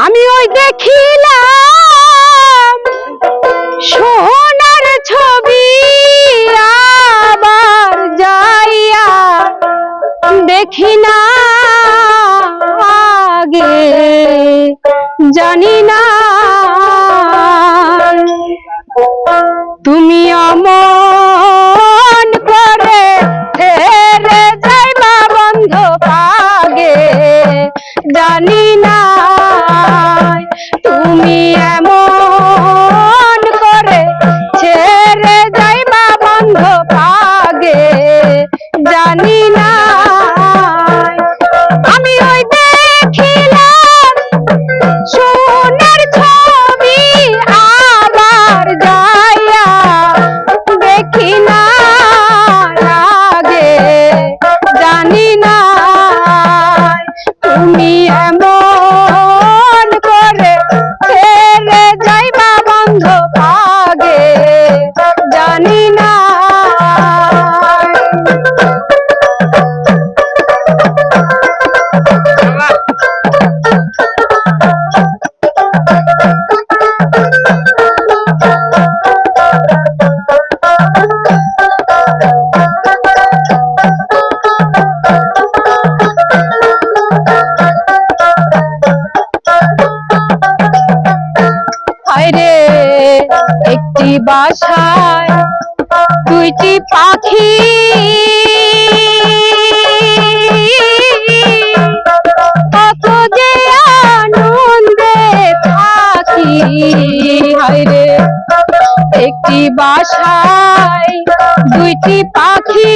আমি ওই দেখিলাম সোনার ছবি, আবার যাইয়া দেখি না আগে জানি না তুমি অমন করে ফেলে যাইবা বন্ধ পাগে জানি না তুমি এমন করে ছেড়ে যাইবা বন্ধ পাগে জানি না আমি ওই দেখিলাম সোনার ছবি, আবার যাইয়া দেখি না আগে জানি না তুমি এমন করে ছেড়ে যাইবা বন্ধ পাগে জানি না রে একটি বাসায় দুইটি পাখি, কত যে আনন্দে থাকি রে একটি বাসায় দুইটি পাখি,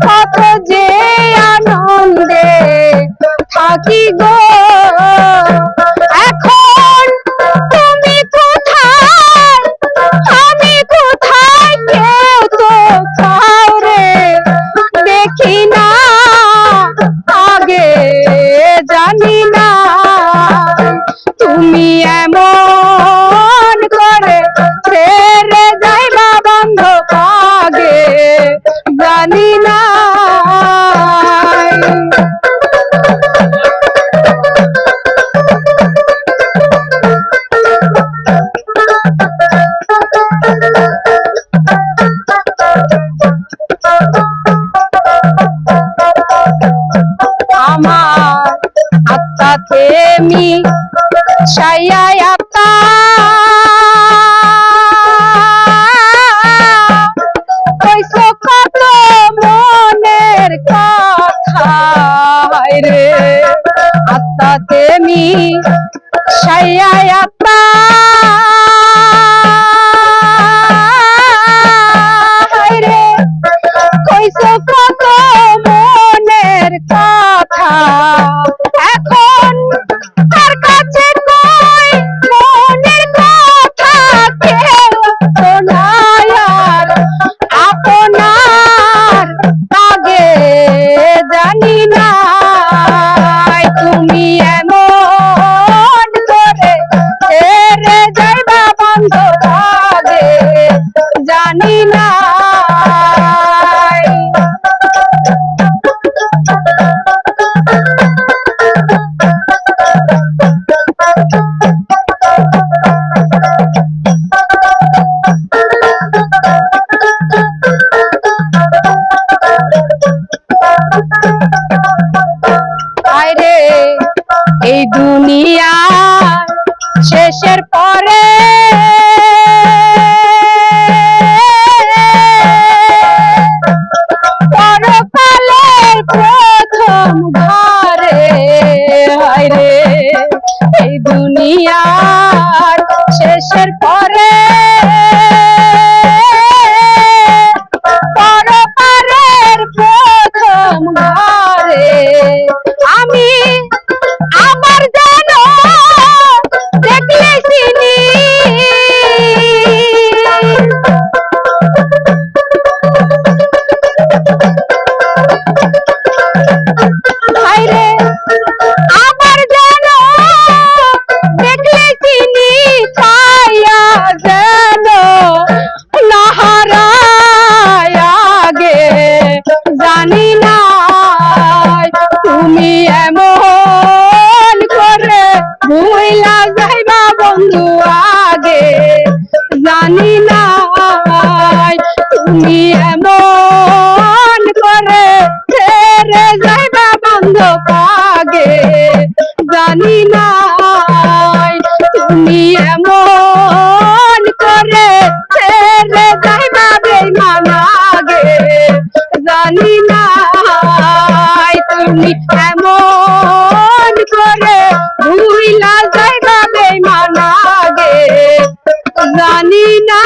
কত যে আনন্দে থাকি গো এখন তুমি কোথায় আমি কোথায় কেউ তো চাও রে দেখি না আগে জানি না তুমি এমন করে ছেড়ে যাইবা বন্ধ পাগে জানি না আমার আত্মা তেমি ছায়া আত্মা কইছো কত মনের কথা রে আত্মা তেমি ছায়া আত্মা রে কইছো কত মনের কথা এখন তার কাছে কই মনের কথা কেউ তো নাই আর আপনার আগে জানি না তুমি এমন করে ছেড়ে যাইবা বন্ধ আগে জানি না এই দুনিয়া শেষের পরে পরকালের প্রথম ঘরে রে এই দুনিয়ার শেষের পরে পরকালের প্রথম ঘরে আমি আমার জানো দেখলে চিনি ভাইরে আমার জানো দেখলে চিনি ছায়া জানো নাহারায় আগে জানি না তুমি এমন করে ভুইলা যাইবা বন্ধু আগে জানি না তুমি এমন করে ছেড়ে যাইবা বন্ধু আগে জানি না তুমি এমন করে ছেড়ে যাইবা বেঈমান আগে জানি না তুমি এমন করে ভুইলা যাইবা বেঈমান আগে জানি না।